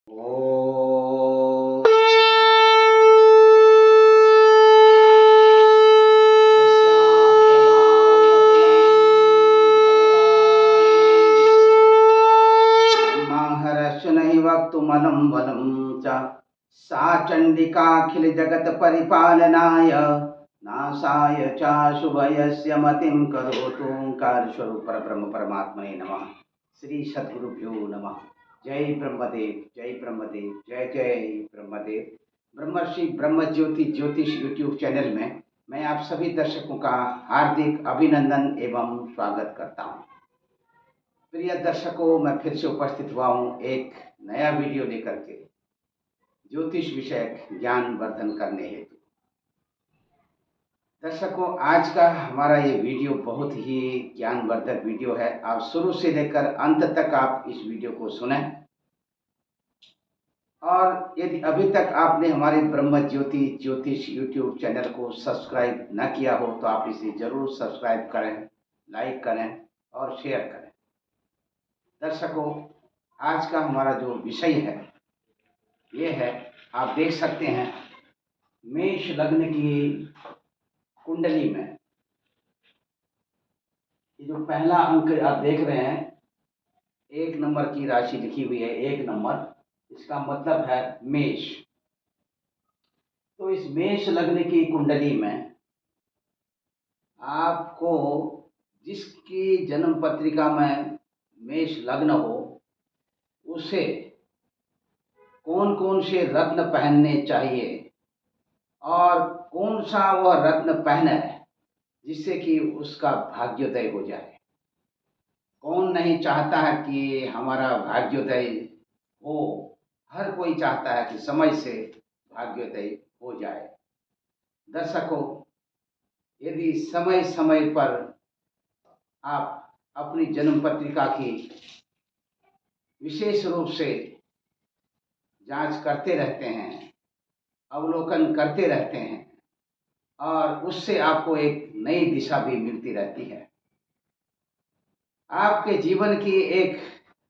ॐ ब्रह्माहरशुनहि वक्तुमलं बलं च सा चण्डिकाखिलजगत्परिपालनाय नाशाय च शुभयस्य मतिं करोतु। ओंकार स्वरूप परब्रह्म परमात्मने नमः। श्री सद्गुरुभ्यो नमः। जय ब्रह्मदेव, जय ब्रह्मदेव, जय जय ब्रह्मदेव। ब्रह्मर्षि ब्रह्मज्योति ज्योतिष यूट्यूब चैनल में मैं आप सभी दर्शकों का हार्दिक अभिनंदन एवं स्वागत करता हूं। प्रिय दर्शकों, मैं फिर से उपस्थित हुआ हूं एक नया वीडियो लेकर के ज्योतिष विषयक ज्ञान वर्धन करने हेतु। दर्शकों, आज का हमारा ये वीडियो बहुत ही ज्ञानवर्धक वीडियो है। आप शुरू से लेकर अंत तक आप इस वीडियो को सुनें। और यदि अभी तक आपने हमारे ब्रह्म ज्योति ज्योतिष यूट्यूब चैनल को सब्सक्राइब न किया हो तो आप इसे जरूर सब्सक्राइब करें, लाइक करें और शेयर करें। दर्शकों, आज का हमारा जो विषय है ये है, आप देख सकते हैं मेष लग्न की कुंडली में ये जो पहला अंक आप देख रहे हैं, 1 नंबर की राशि लिखी हुई है। 1 नंबर, इसका मतलब है मेष। तो इस मेष लग्न की कुंडली में आपको जिसकी जन्म पत्रिका में मेष लग्न हो उसे कौन कौन से रत्न पहनने चाहिए और कौन सा वह रत्न पहने जिससे कि उसका भाग्योदय हो जाए। कौन नहीं चाहता है कि हमारा भाग्योदय हो। हर कोई चाहता है कि समय से भाग्योदय हो जाए। दर्शकों, यदि समय समय पर आप अपनी जन्म पत्रिका की विशेष रूप से जांच करते रहते हैं, अवलोकन करते रहते हैं और उससे आपको एक नई दिशा भी मिलती रहती है। आपके जीवन की एक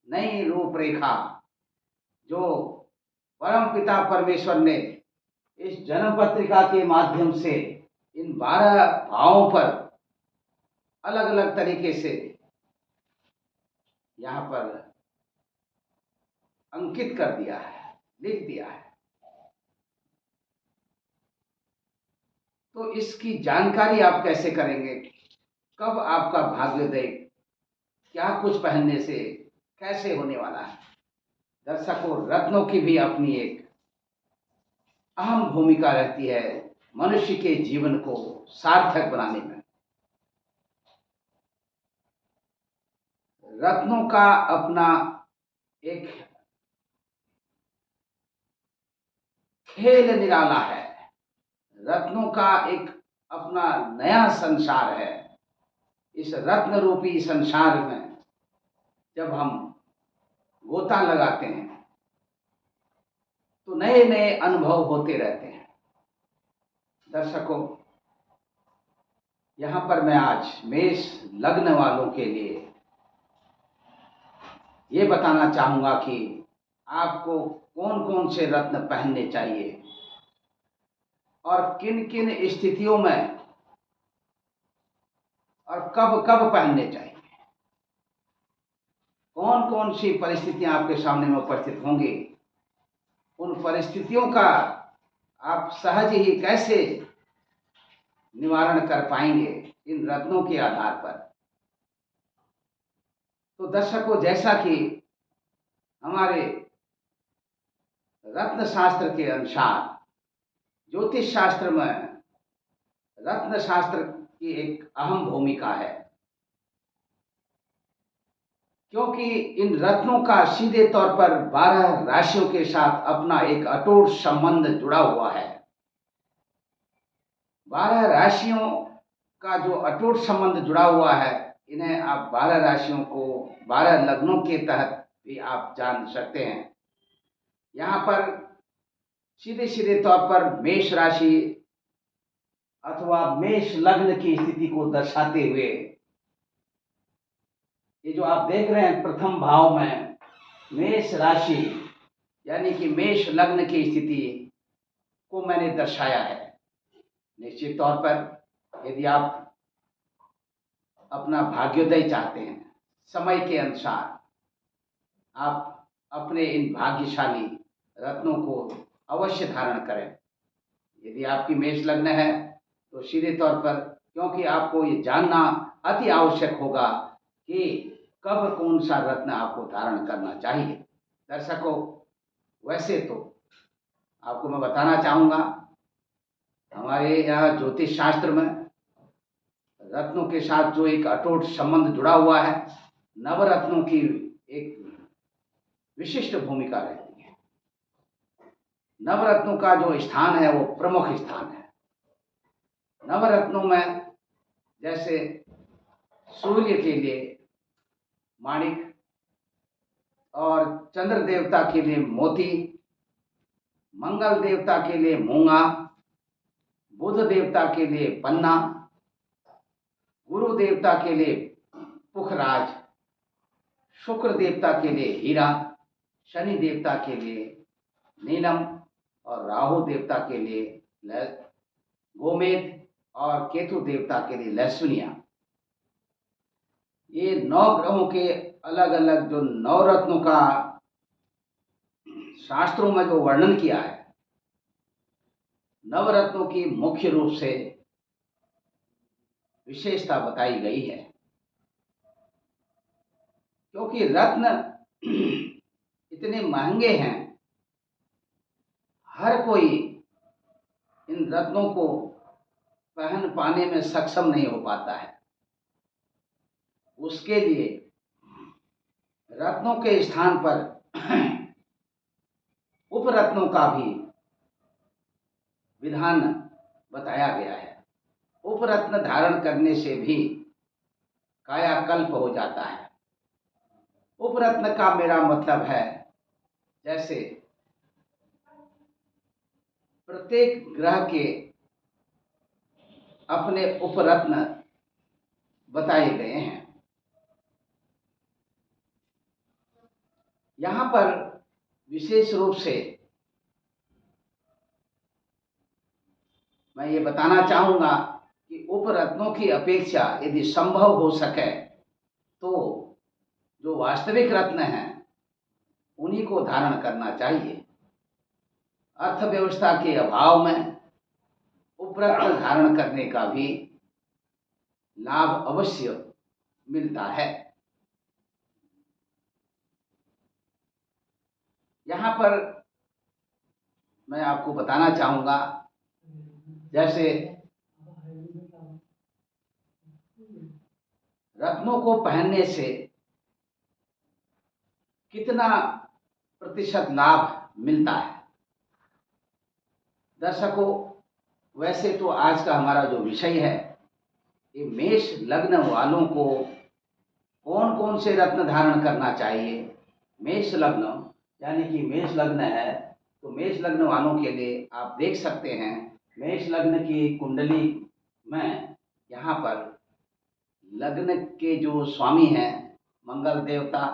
नई रूपरेखा जो परम पिता परमेश्वर ने इस जन्म पत्रिका के माध्यम से इन 12 भावों पर अलग अलग तरीके से यहाँ पर अंकित कर दिया है, लिख दिया है। तो इसकी जानकारी आप कैसे करेंगे, कब आपका भाग्योदय, क्या कुछ पहनने से कैसे होने वाला है। दर्शकों, रत्नों की भी अपनी एक अहम भूमिका रहती है मनुष्य के जीवन को सार्थक बनाने में। रत्नों का अपना एक खेल निराला है। रत्नों का एक अपना नया संसार है। इस रत्न रूपी संसार में जब हम गोता लगाते हैं तो नए नए अनुभव होते रहते हैं। दर्शकों, यहाँ पर मैं आज मेष लग्न वालों के लिए ये बताना चाहूंगा कि आपको कौन कौन से रत्न पहनने चाहिए और किन किन स्थितियों में और कब कब पहनने चाहिए। कौन कौन सी परिस्थितियां आपके सामने में उपस्थित होंगी, उन परिस्थितियों का आप सहज ही कैसे निवारण कर पाएंगे इन रत्नों के आधार पर। तो दर्शकों, जैसा कि हमारे रत्न शास्त्र के अनुसार ज्योतिष शास्त्र में रत्न शास्त्र की एक अहम भूमिका है, क्योंकि इन रत्नों का सीधे तौर पर 12 राशियों के साथ अपना एक अटूट संबंध जुड़ा हुआ है। 12 राशियों का जो अटूट संबंध जुड़ा हुआ है, इन्हें आप 12 राशियों को 12 लग्नों के तहत भी आप जान सकते हैं। यहाँ पर सीधे सीधे तौर पर मेष राशि अथवा मेष लग्न की स्थिति को दर्शाते हुए ये जो आप देख रहे हैं प्रथम भाव में मेष राशि यानी कि मेष लग्न की स्थिति को मैंने दर्शाया है। निश्चित तौर पर यदि आप अपना भाग्योदय चाहते हैं, समय के अनुसार आप अपने इन भाग्यशाली रत्नों को अवश्य धारण करें। यदि आपकी मेष लग्न है तो सीधे तौर पर, क्योंकि आपको ये जानना अति आवश्यक होगा कि कब कौन सा रत्न आपको धारण करना चाहिए। दर्शकों, वैसे तो आपको मैं बताना चाहूँगा, हमारे यहाँ ज्योतिष शास्त्र में रत्नों के साथ जो एक अटूट संबंध जुड़ा हुआ है, नवरत्नों की एक विशिष्ट भूमिका रहती है। नवरत्नों का जो स्थान है वो प्रमुख स्थान है। नवरत्नों में जैसे सूर्य के लिए माणिक, और चंद्र देवता के लिए मोती, मंगल देवता के लिए मूंगा, बुध देवता के लिए पन्ना, गुरु देवता के लिए पुखराज, शुक्र देवता के लिए हीरा, शनि देवता के लिए नीलम, और राहु देवता के लिए गोमेद, और केतु देवता के लिए लहसुनिया। ये 9 ग्रहों के अलग अलग जो 9 रत्नों का शास्त्रों में जो वर्णन किया है, नवरत्नों की मुख्य रूप से विशेषता बताई गई है। क्योंकि रत्न इतने महंगे हैं, हर कोई इन रत्नों को पहन पाने में सक्षम नहीं हो पाता है। उसके लिए रत्नों के स्थान पर उपरत्नों का भी विधान बताया गया है। उपरत्न धारण करने से भी कायाकल्प हो जाता है। उपरत्न का मेरा मतलब है, जैसे प्रत्येक ग्रह के अपने उपरत्न बताए गए हैं। यहाँ पर विशेष रूप से मैं ये बताना चाहूँगा कि उपरत्नों की अपेक्षा यदि संभव हो सके तो जो वास्तविक रत्न हैं उन्हीं को धारण करना चाहिए। अर्थव्यवस्था के अभाव में उपरत्न धारण करने का भी लाभ अवश्य मिलता है। यहाँ पर मैं आपको बताना चाहूँगा, जैसे रत्नों को पहनने से कितना प्रतिशत लाभ मिलता है। दर्शकों, वैसे तो आज का हमारा जो विषय है, ये मेष लग्न वालों को कौन कौन से रत्न धारण करना चाहिए। मेष लग्न यानी कि मेष लग्न है तो मेष लग्न वालों के लिए आप देख सकते हैं, मेष लग्न की कुंडली में यहाँ पर लग्न के जो स्वामी हैं मंगल देवता,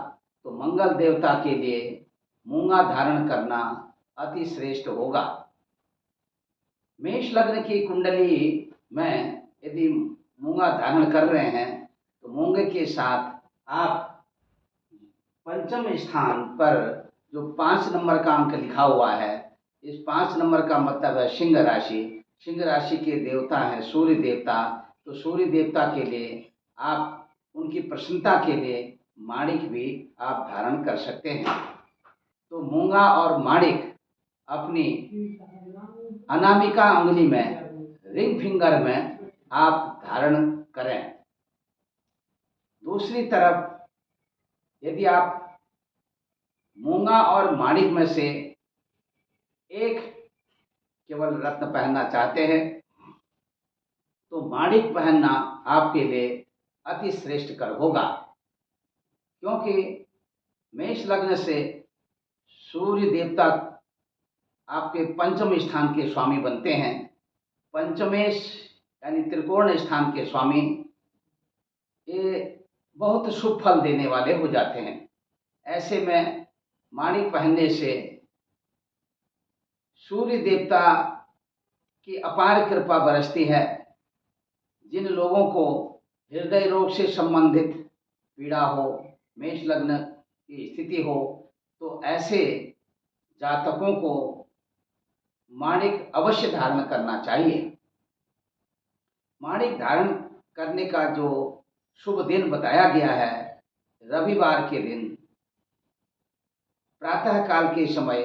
तो मंगल देवता के लिए मूंगा धारण करना अति श्रेष्ठ होगा। मेष लग्न की कुंडली में यदि मूंगा धारण कर रहे हैं तो मूंगे के साथ आप पंचम स्थान पर जो 5 नंबर का अंक लिखा हुआ है, इस 5 नंबर का मतलब है सिंह राशि। सिंह राशि के देवता हैं सूर्य देवता, तो सूर्य देवता के लिए आप उनकी प्रसन्नता के लिए माणिक भी आप धारण कर सकते हैं। तो मूंगा और माणिक अपनी अनामिका अंगुली में, रिंग फिंगर में आप धारण करें। दूसरी तरफ यदि आप मूंगा और माणिक में से एक केवल रत्न पहनना चाहते हैं तो माणिक पहनना आपके लिए अति श्रेष्ठकर होगा। क्योंकि मेष लग्न से सूर्य देवता आपके पंचम स्थान के स्वामी बनते हैं। पंचमेश यानी त्रिकोण स्थान के स्वामी ये बहुत शुभ फल देने वाले हो जाते हैं। ऐसे में माणिक पहनने से सूर्य देवता की अपार कृपा बरसती है। जिन लोगों को हृदय रोग से संबंधित पीड़ा हो, मेष लग्न की स्थिति हो, तो ऐसे जातकों को माणिक अवश्य धारण करना चाहिए। माणिक धारण करने का जो शुभ दिन बताया गया है, रविवार के दिन प्रातः काल के समय,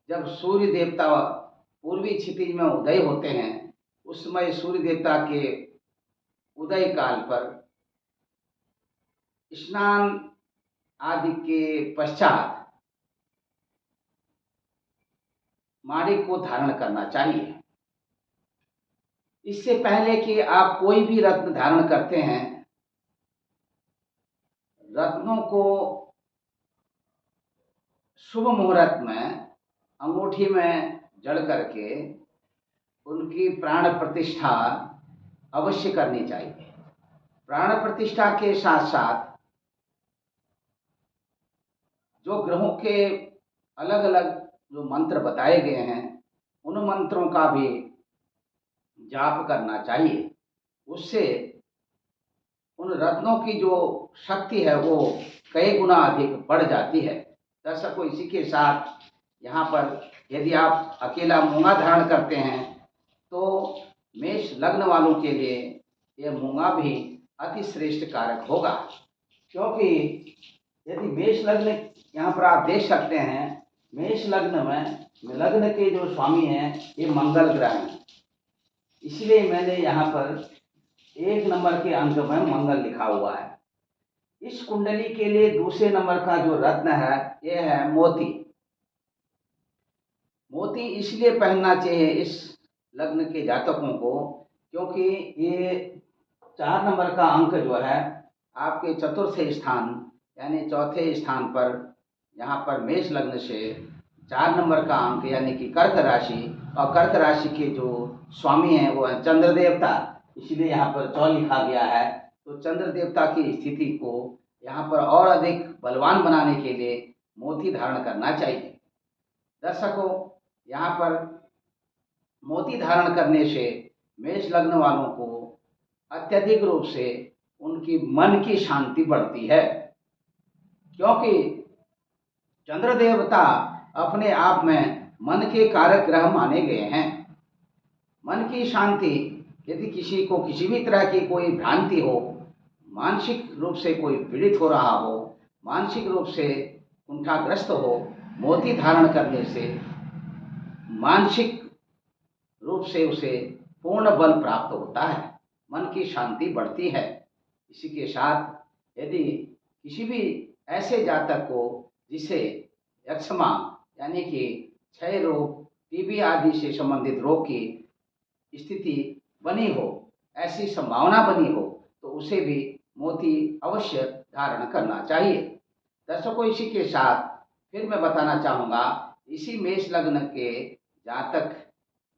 जब सूर्य देवता पूर्वी क्षितिज में उदय होते हैं, उस समय सूर्य देवता के उदय काल पर स्नान आदि के पश्चात माणिक को धारण करना चाहिए। इससे पहले कि आप कोई भी रत्न धारण करते हैं, रत्नों को शुभ मुहूर्त में अंगूठी में जड़ करके उनकी प्राण प्रतिष्ठा अवश्य करनी चाहिए। प्राण प्रतिष्ठा के साथ साथ जो ग्रहों के अलग अलग जो मंत्र बताए गए हैं, उन मंत्रों का भी जाप करना चाहिए। उससे उन रत्नों की जो शक्ति है वो कई गुना अधिक बढ़ जाती है। दर्शकों, इसी के साथ यहाँ पर यदि आप अकेला मूंगा धारण करते हैं, तो मेष लग्न वालों के लिए यह मूंगा भी अति श्रेष्ठ कारक होगा। क्योंकि यदि मेष लग्न, यहाँ पर आप देख सकते हैं, मेष लग्न में लग्न के जो स्वामी हैं ये मंगल ग्रह हैं। इसलिए मैंने यहाँ पर 1 नंबर के अंक में मंगल लिखा हुआ है। इस कुंडली के लिए दूसरे नंबर का जो रत्न है यह है मोती। मोती इसलिए पहनना चाहिए इस लग्न के जातकों को, क्योंकि ये 4 नंबर का अंक जो है आपके चतुर्थ स्थान यानी चौथे स्थान पर, यहाँ पर मेष लग्न से 4 नंबर का अंक यानी कि कर्क राशि, और कर्क राशि के जो स्वामी हैं वो है चंद्र देवता, इसलिए यहाँ पर 4 लिखा गया है। तो चंद्र देवता की स्थिति को यहाँ पर और अधिक बलवान बनाने के लिए मोती धारण करना चाहिए। दर्शकों, यहाँ पर मोती धारण करने से मेष लग्न वालों को अत्यधिक रूप से उनकी मन की शांति बढ़ती है। क्योंकि चंद्र देवता अपने आप में मन के कारक ग्रह माने गए हैं। मन की शांति, यदि किसी को किसी भी तरह की कोई भ्रांति हो, मानसिक रूप से कोई पीड़ित हो रहा हो, मानसिक रूप से कुंठाग्रस्त हो, मोती धारण करने से मानसिक रूप से उसे पूर्ण बल प्राप्त होता है, मन की शांति बढ़ती है। इसी के साथ यदि किसी भी ऐसे जातक को जिसे यक्ष्मा यानी कि क्षय रोग, टीबी आदि से संबंधित रोग की स्थिति बनी हो, ऐसी संभावना बनी हो, तो उसे भी मोती अवश्य धारण करना चाहिए। दर्शकों, इसी के साथ फिर मैं बताना चाहूँगा, इसी मेष लग्न के जातक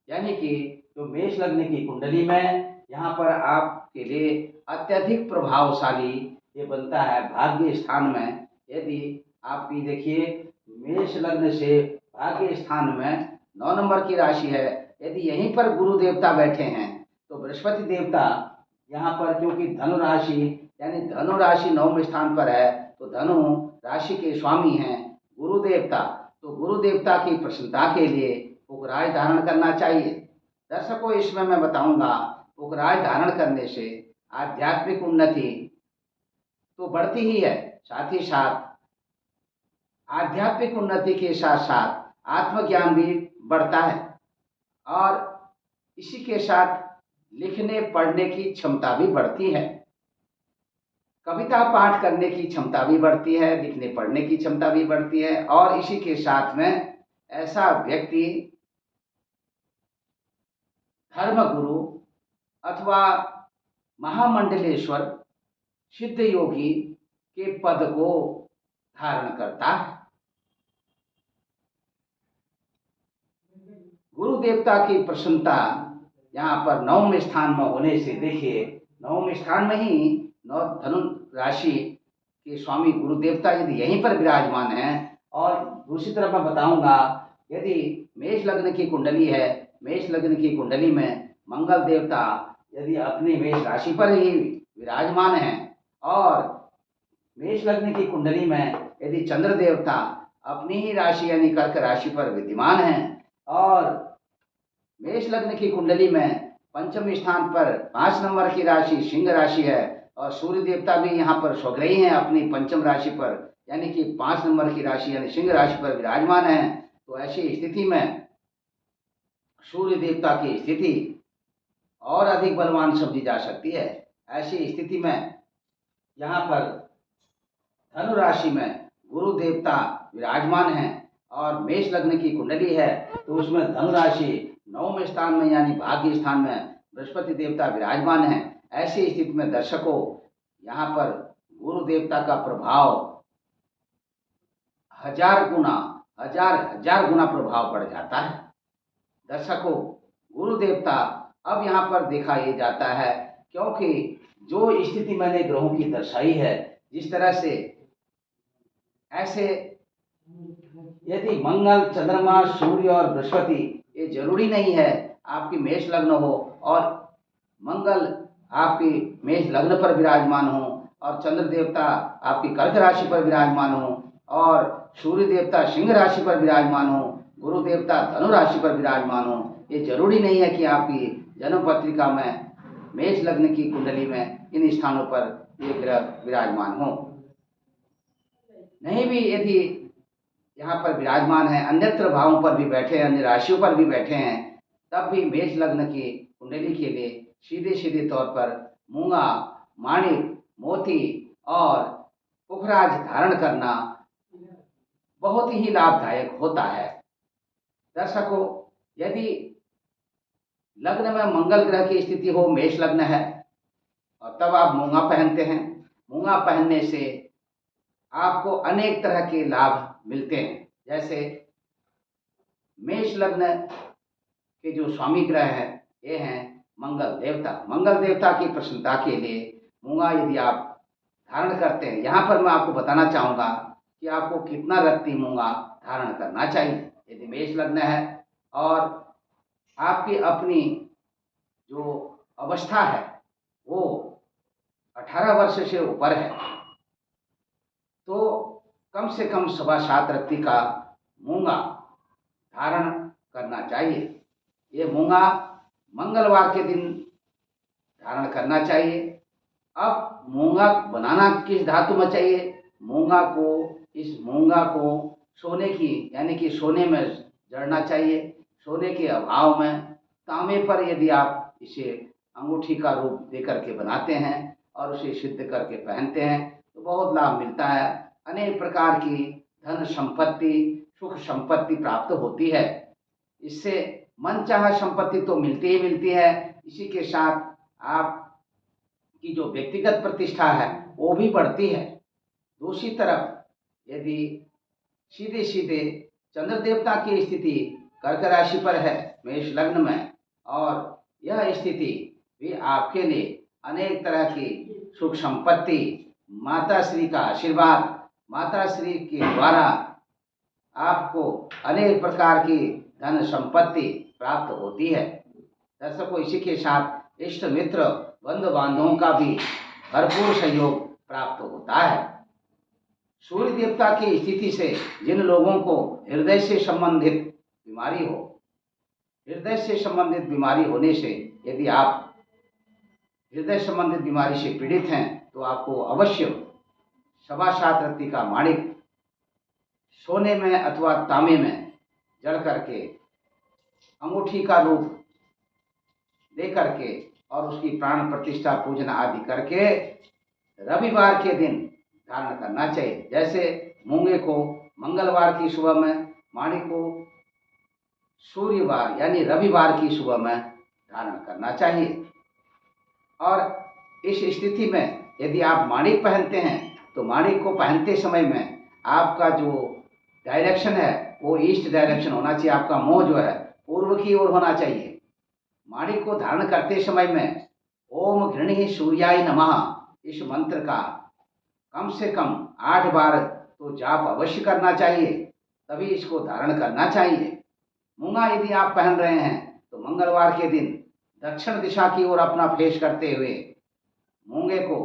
यानी कि जो मेष लग्न की कुंडली में यहाँ पर आपके लिए अत्यधिक प्रभावशाली ये बनता है भाग्य स्थान में। यदि आपकी देखिए मेष लग्न से भाग्य स्थान में 9 नंबर की राशि है, यदि यहीं पर गुरु देवता बैठे हैं तो बृहस्पति देवता यहाँ पर, क्योंकि धनु राशि यानी धनु राशि 9वें स्थान पर है, तो धनु राशि के स्वामी हैं गुरु देवता, तो गुरु देवता की प्रसन्नता के लिए पुखराज धारण करना चाहिए। दर्शकों, इसमें मैं बताऊंगा पुखराज धारण करने से आध्यात्मिक उन्नति तो बढ़ती ही है, साथ ही साथ आध्यात्मिक उन्नति के साथ साथ आत्मज्ञान भी बढ़ता है, और इसी के साथ लिखने पढ़ने की क्षमता भी बढ़ती है, कविता पाठ करने की क्षमता भी बढ़ती है, लिखने पढ़ने की क्षमता भी बढ़ती है। और इसी के साथ में ऐसा व्यक्ति धर्मगुरु अथवा महामंडलेश्वर सिद्ध योगी के पद को धारण करता है। गुरु देवता की प्रसन्नता यहाँ पर 9वें स्थान में होने से, देखिए 9वें स्थान में ही धनु राशि के स्वामी गुरु देवता यदि यहीं पर विराजमान हैं, और दूसरी तरफ मैं बताऊंगा यदि मेष लग्न की कुंडली है, मेष लग्न की कुंडली में मंगल देवता यदि अपनी मेष राशि पर ही विराजमान है और मेष लग्न की कुंडली में यदि चंद्र देवता अपनी ही राशि यानी कर्क राशि पर विद्यमान है और मेष लग्न की कुंडली में पंचम स्थान पर 5 नंबर की राशि सिंह राशि है और सूर्य देवता भी यहाँ पर स्वग्रही हैं अपनी पंचम राशि पर यानी कि 5 नंबर की राशि यानी सिंह राशि पर विराजमान है, तो ऐसी स्थिति में सूर्य देवता की स्थिति और अधिक बलवान समझी जा सकती है। ऐसी स्थिति में यहाँ पर धनु राशि में गुरु देवता विराजमान हैं और मेष लग्न की कुंडली है तो उसमें धनु राशि 9वें स्थान में यानी भाग्य स्थान में बृहस्पति देवता विराजमान हैं। ऐसी स्थिति में दर्शकों यहाँ पर गुरु देवता का प्रभाव हजार गुना प्रभाव पड़ जाता है। दर्शकों गुरु देवता अब यहाँ पर देखा ये जाता है क्योंकि जो स्थिति मैंने ग्रहों की दर्शाई है जिस तरह से ऐसे यदि मंगल चंद्रमा सूर्य और बृहस्पति ये जरूरी नहीं है आपकी मेष लग्न हो और मंगल आपकी मेष लग्न पर विराजमान हो और चंद्र देवता आपकी कर्क राशि पर विराजमान हो और सूर्य देवता सिंह राशि पर विराजमान हो, गुरु देवता धनु राशि पर विराजमान हो। ये जरूरी नहीं है कि आपकी जन्म पत्रिका में मेष लग्न की कुंडली में इन स्थानों पर ये ग्रह विराजमान हो। नहीं भी यदि यहाँ पर विराजमान है अन्यत्र भावों पर भी बैठे हैं अन्य राशियों पर भी बैठे हैं तब भी मेष लग्न की कुंडली के लिए सीधे सीधे तौर पर मूंगा माणिक मोती और पुखराज धारण करना बहुत ही लाभदायक होता है। दर्शकों यदि लग्न में मंगल ग्रह की स्थिति हो मेष लग्न है और तब आप मूंगा पहनते हैं, मूंगा पहनने से आपको अनेक तरह के लाभ मिलते हैं। जैसे मेष लग्न के जो स्वामी ग्रह हैं ये हैं मंगल देवता। मंगल देवता की प्रसन्नता के लिए मूंगा यदि आप धारण करते हैं, यहाँ पर मैं आपको बताना चाहूँगा कि आपको कितना रत्ती मूंगा धारण करना चाहिए। यदि मेष लग्न है और आपकी अपनी जो अवस्था है वो 18 वर्ष से ऊपर है तो कम से कम 7.25 रत्ती का मूंगा धारण करना चाहिए। ये मूंगा मंगलवार के दिन धारण करना चाहिए। अब मूंगा बनाना किस धातु में चाहिए? इस मूंगा को सोने की यानी कि सोने में जड़ना चाहिए। सोने के अभाव में तांबे पर यदि आप इसे अंगूठी का रूप देकर के बनाते हैं और उसे सिद्ध करके पहनते हैं तो बहुत लाभ मिलता है। अनेक प्रकार की धन संपत्ति सुख संपत्ति प्राप्त होती है। इससे मनचाहा संपत्ति तो मिलती ही मिलती है, इसी के साथ आपकी जो व्यक्तिगत प्रतिष्ठा है वो भी बढ़ती है। दूसरी तरफ यदि सीधे सीधे चंद्र देवता की स्थिति कर्क राशि पर है मेष लग्न में और यह स्थिति भी आपके लिए अनेक तरह की सुख संपत्ति माता श्री का आशीर्वाद माता श्री के द्वारा आपको अनेक प्रकार की धन संपत्ति प्राप्त होती है। दर्शकों इसी के साथ इष्ट मित्र बंधु बांधवों का भी भरपूर सहयोग प्राप्त होता है। सूर्य देवता की स्थिति से जिन लोगों को हृदय से संबंधित बीमारी हो, हृदय से संबंधित बीमारी होने से यदि आप हृदय संबंधित बीमारी से पीड़ित हैं तो आपको अवश्य 7.25 रत्ती का माणिक सोने में अथवा तांबे में जड़ करके अंगूठी का रूप दे करके और उसकी प्राण प्रतिष्ठा पूजन आदि करके रविवार के दिन धारण करना चाहिए। जैसे मूंगे को मंगलवार की सुबह में, माणिक को सूर्यवार यानी रविवार की सुबह में धारण करना चाहिए। और इस स्थिति में यदि आप माणिक पहनते हैं तो माणिक को पहनते समय में आपका जो डायरेक्शन है वो ईस्ट डायरेक्शन होना चाहिए। आपका मुंह जो है पूर्व की ओर होना चाहिए। माणिक को धारण करते समय में ओम घृणी सूर्याय नमः इस मंत्र का कम से कम 8 बार तो जाप अवश्य करना चाहिए। तभी इसको धारण करना चाहिए। मूंगा यदि आप पहन रहे हैं तो मंगलवार के दिन दक्षिण दिशा की ओर अपना फेस करते हुए मूंगे को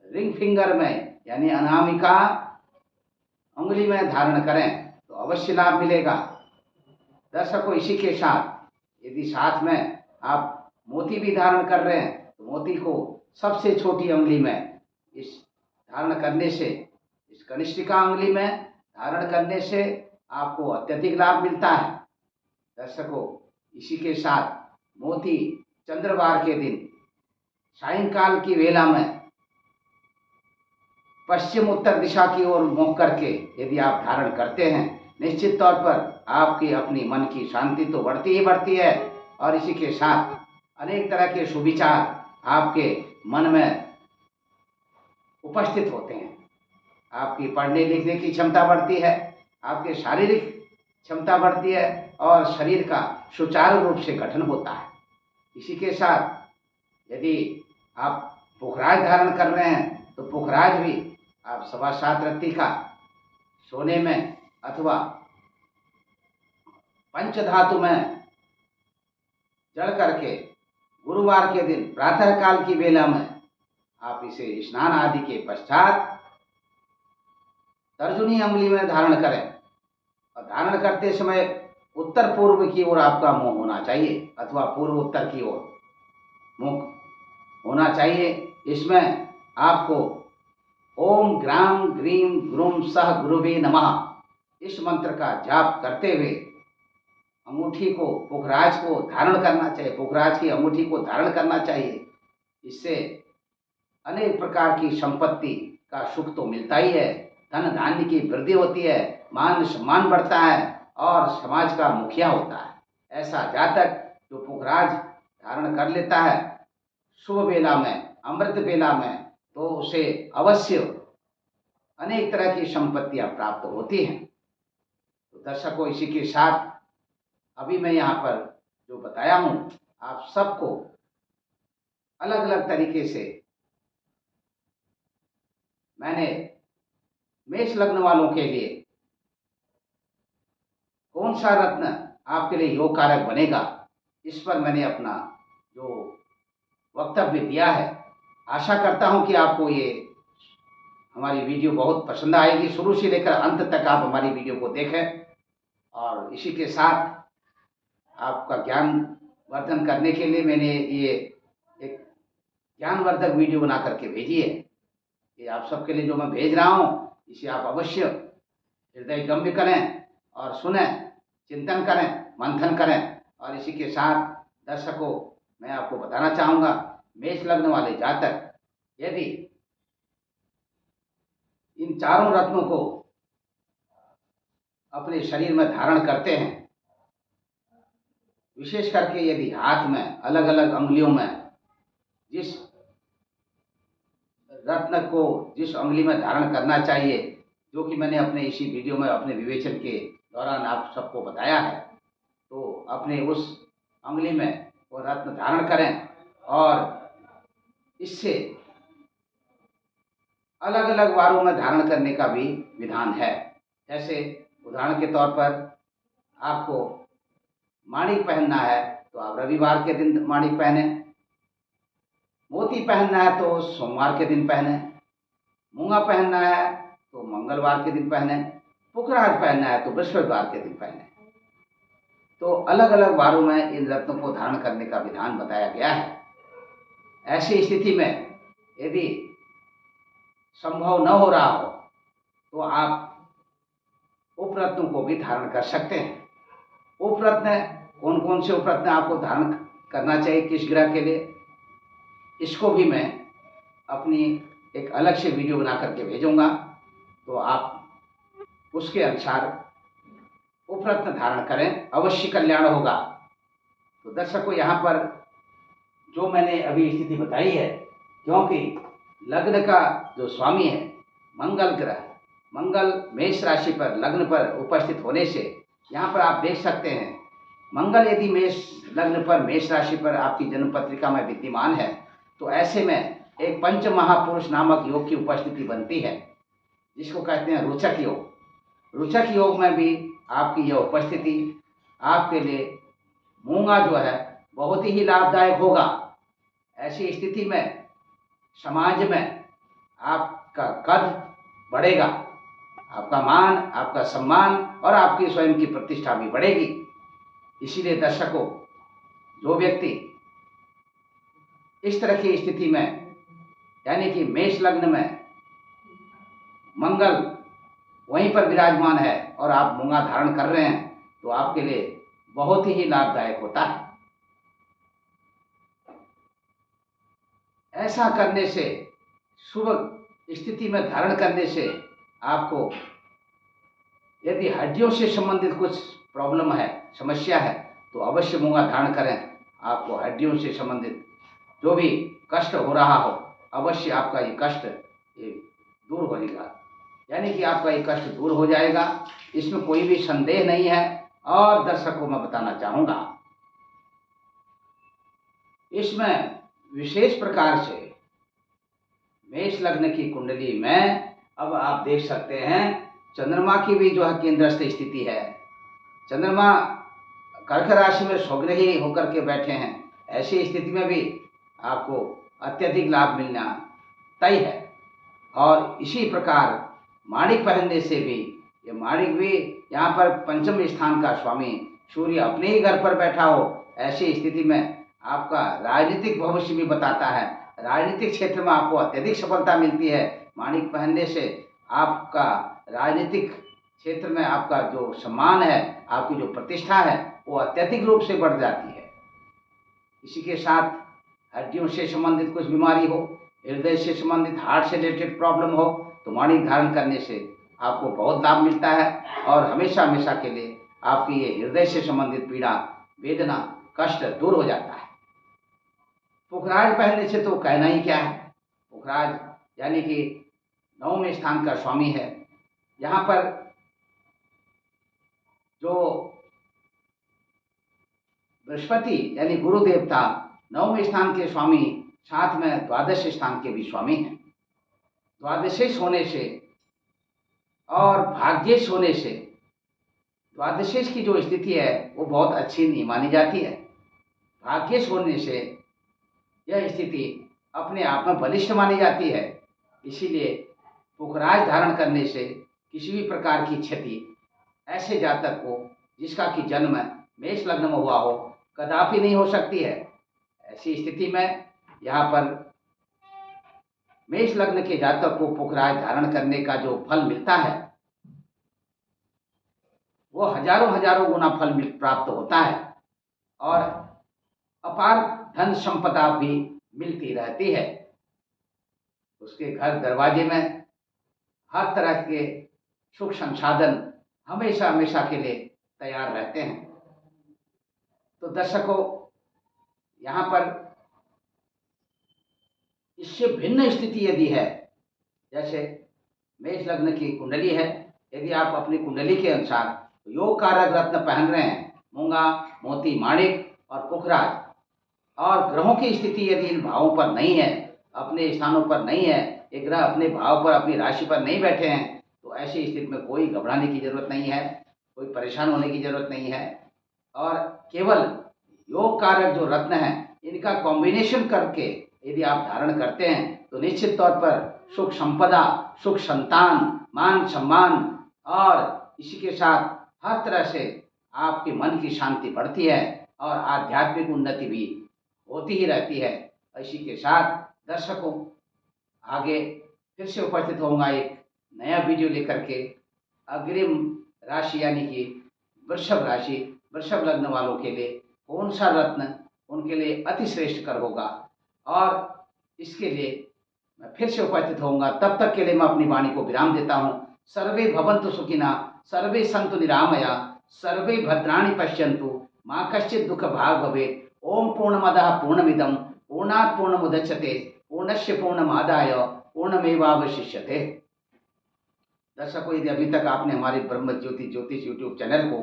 रिंग फिंगर में यानी अनामिका उंगली में धारण करें तो अवश्य लाभ मिलेगा। दर्शकों, इसी के साथ यदि साथ में आप मोती भी धारण कर रहे हैं तो मोती को सबसे छोटी उंगली में इस धारण करने से, इस कनिष्ठिका उंगली में धारण करने से आपको अत्यधिक लाभ मिलता है। दर्शकों, इसी के साथ मोती चंद्रवार के दिन सायंकाल की वेला में पश्चिम उत्तर दिशा की ओर मुख करके यदि आप धारण करते हैं, निश्चित तौर पर आपकी अपनी मन की शांति तो बढ़ती ही बढ़ती है और इसी के साथ अनेक तरह के सुविचार आपके मन में उपस्थित होते हैं। आपकी पढ़ने लिखने की क्षमता बढ़ती है, आपके शारीरिक क्षमता बढ़ती है और शरीर का सुचारू रूप से गठन होता है। इसी के साथ यदि आप पुखराज धारण कर रहे हैं तो पुखराज भी आप 7.25 रत्ती का सोने में अथवा पंचधातु में जड़ करके गुरुवार के दिन प्रातः काल की वेला में आप इसे स्नान आदि के पश्चात तर्जुनी उंगली में धारण करें और धारण करते समय उत्तर पूर्व की ओर आपका मुंह होना चाहिए अथवा पूर्व उत्तर की ओर मुख होना चाहिए। इसमें आपको ओम ग्राम ग्रीम ग्रूम सह गुरुवे नमः इस मंत्र का जाप करते हुए अंगूठी को, पुखराज को धारण करना चाहिए, पुखराज की अंगूठी को धारण करना चाहिए। इससे अनेक प्रकार की संपत्ति का सुख तो मिलता ही है, धन धान्य की वृद्धि होती है, मान सम्मान बढ़ता है और समाज का मुखिया होता है। ऐसा जातक जो पुखराज धारण कर लेता है शुभ बेला में, अमृत बेला में, तो उसे अवश्य अनेक तरह की संपत्तियां प्राप्त होती हैं। तो दर्शकों, इसी के साथ अभी मैं यहाँ पर जो बताया हूँ आप सबको अलग अलग तरीके से मैंने मेष लग्न वालों के लिए कौन सा रत्न आपके लिए योग कारक बनेगा, इस पर मैंने अपना जो वक्तव्य दिया है। आशा करता हूं कि आपको ये हमारी वीडियो बहुत पसंद आएगी। शुरू से लेकर अंत तक आप हमारी वीडियो को देखें और इसी के साथ आपका ज्ञान वर्धन करने के लिए मैंने ये एक ज्ञानवर्धक वीडियो बना करके भेजी है। ये आप सबके लिए जो मैं भेज रहा हूँ इसे आप अवश्य हृदय गम्य करें और सुने, चिंतन करें, मंथन करें। और इसी के साथ दर्शकों, मैं आपको बताना चाहूँगा, मेष लग्न वाले जातक यदि इन चारों रत्नों को अपने शरीर में धारण करते हैं, विशेष करके यदि हाथ में अलग अलग उंगलियों में जिस रत्न को जिस उंगली में धारण करना चाहिए, जो कि मैंने अपने इसी वीडियो में अपने विवेचन के दौरान आप सबको बताया है, तो अपने उस उंगली में वो रत्न धारण करें और इससे अलग अलग वारों में धारण करने का भी विधान है। जैसे उदाहरण के तौर पर आपको माणिक पहनना है तो आप रविवार के दिन माणिक पहने, मोती पहनना है तो सोमवार के दिन पहने, मूंगा पहनना है तो मंगलवार के दिन पहने, पुखराज पहनना है तो बृहस्पतिवार के दिन पहने। तो अलग अलग वारों में इन रत्नों को धारण करने का विधान बताया गया है। ऐसी स्थिति में यदि संभव न हो रहा हो तो आप उपरत्नों को भी धारण कर सकते हैं। उपरत्न कौन कौन से उपरत्न आपको धारण करना चाहिए, किस ग्रह के लिए, इसको भी मैं अपनी एक अलग से वीडियो बना करके भेजूंगा, तो आप उसके अनुसार उपरत्न धारण करें, अवश्य कल्याण होगा। तो दर्शकों, यहाँ पर जो मैंने अभी स्थिति बताई है, क्योंकि लग्न का जो स्वामी है मंगल ग्रह, मंगल मेष राशि पर लग्न पर उपस्थित होने से यहाँ पर आप देख सकते हैं, मंगल यदि मेष लग्न पर मेष राशि पर आपकी जन्म पत्रिका में विद्यमान है तो ऐसे में एक पंच महापुरुष नामक योग की उपस्थिति बनती है, जिसको कहते हैं रोचक योग। रुचक योग में भी आपकी यह उपस्थिति आपके लिए मूंगा जो है बहुत ही लाभदायक होगा। ऐसी स्थिति में समाज में आपका कद बढ़ेगा, आपका मान, आपका सम्मान और आपकी स्वयं की प्रतिष्ठा भी बढ़ेगी। इसीलिए दर्शकों, जो व्यक्ति इस तरह की स्थिति में यानी कि मेष लग्न में मंगल वहीं पर विराजमान है और आप मूंगा धारण कर रहे हैं, तो आपके लिए बहुत ही लाभदायक होता है। ऐसा करने से, शुभ स्थिति में धारण करने से आपको यदि हड्डियों से संबंधित कुछ प्रॉब्लम है, समस्या है, तो अवश्य मूंगा धारण करें। आपको हड्डियों से संबंधित जो भी कष्ट हो रहा हो, अवश्य आपका ये कष्ट दूर हो जाएगा, यानी कि आपका ये कष्ट दूर हो जाएगा, इसमें कोई भी संदेह नहीं है। और दर्शकों मैं बताना चाहूँगा, इसमें विशेष प्रकार से मेष लग्न की कुंडली में अब आप देख सकते हैं चंद्रमा की भी जो है केंद्रस्थ स्थिति है। चंद्रमा कर्क राशि में स्वग्रही होकर के बैठे हैं। ऐसी स्थिति में भी आपको अत्यधिक लाभ मिलना तय है। और इसी प्रकार माणिक पहनने से भी, ये माणिक भी यहाँ पर पंचम स्थान का स्वामी सूर्य अपने ही घर पर बैठा हो, ऐसी स्थिति में आपका राजनीतिक भविष्य भी बताता है। राजनीतिक क्षेत्र में आपको अत्यधिक सफलता मिलती है। माणिक पहनने से आपका राजनीतिक क्षेत्र में आपका जो सम्मान है, आपकी जो प्रतिष्ठा है, वो अत्यधिक रूप से बढ़ जाती है। इसी के साथ हड्डियों से संबंधित कुछ बीमारी हो, हृदय से संबंधित, हार्ट से रिलेटेड प्रॉब्लम हो, तो माणिक धारण करने से आपको बहुत लाभ मिलता है और हमेशा हमेशा के लिए आपकी ये हृदय से संबंधित पीड़ा, वेदना, कष्ट दूर हो जाता है। पुखराज पहनने से तो कहना ही क्या है। पुखराज यानी कि 9वें स्थान का स्वामी है। यहाँ पर जो बृहस्पति यानी गुरु देवता 9वें स्थान के स्वामी, साथ में द्वादश स्थान के भी स्वामी हैं। द्वादशेश होने से और भाग्येश होने से, द्वादशेश की जो स्थिति है वो बहुत अच्छी नहीं मानी जाती है। भाग्येश होने से यह स्थिति अपने आप में बलिष्ठ मानी जाती है। इसीलिए पुखराज धारण करने से किसी भी प्रकार की क्षति ऐसे जातक को जिसका कि जन्म मेष लग्न में हुआ हो, कदापि नहीं हो सकती है। ऐसी स्थिति में यहाँ पर मेष लग्न के जातक को पुखराज धारण करने का जो फल मिलता है वो हजारों हजारों गुना फल प्राप्त होता है और अपार धन संपदा भी मिलती रहती है। उसके घर दरवाजे में हर तरह के सुख संसाधन हमेशा हमेशा के लिए तैयार रहते हैं। तो दर्शकों, यहाँ पर इससे भिन्न स्थिति यदि है, जैसे मेष लग्न की कुंडली है, यदि आप अपनी कुंडली के अनुसार योग कारक रत्न पहन रहे हैं, मूंगा, मोती, माणिक और पुखराज, और ग्रहों की स्थिति यदि इन भावों पर नहीं है, अपने स्थानों पर नहीं है, एक ग्रह अपने भाव पर, अपनी राशि पर नहीं बैठे हैं, तो ऐसी स्थिति में कोई घबराने की जरूरत नहीं है, कोई परेशान होने की जरूरत नहीं है। और केवल योग कारक जो रत्न हैं, इनका कॉम्बिनेशन करके यदि आप धारण करते हैं तो निश्चित तौर पर सुख संपदा, सुख संतान, मान सम्मान और इसी के साथ हर तरह से आपके मन की शांति बढ़ती है और आध्यात्मिक उन्नति भी होती ही रहती है। इसी के साथ दर्शकों, आगे फिर से उपस्थित होऊंगा एक नया वीडियो लेकर के। अग्रिम राशि यानी कि वृषभ राशि, वृषभ लग्न वालों के लिए कौन सा रत्न उनके लिए अति श्रेष्ठकर होगा, और इसके लिए मैं फिर से उपस्थित होऊंगा। तब तक के लिए मैं अपनी वाणी को विराम देता हूँ। सर्वे भवन्तु सुखिनः, सर्वे सन्तु निरामया, सर्वे भद्राणि पश्यन्तु, माँ कश्चित् दुःख भाग् भवेत्। ओम पूर्णमदः पूर्णमिदं पूर्णात् पूर्णमुदच्यते पूर्णस्य पूर्णमादाय पूर्णमेवावशिष्यते। दर्शकों, यदि अभी तक आपने हमारे ब्रह्म ज्योति ज्योतिष यूट्यूब चैनल को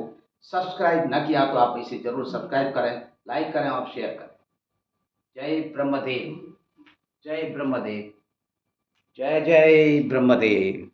सब्सक्राइब न किया तो आप इसे जरूर सब्सक्राइब करें, लाइक करें और शेयर करें। जय ब्रह्मदेव, जय ब्रह्मदेव, जय जय ब्रह्मदेव।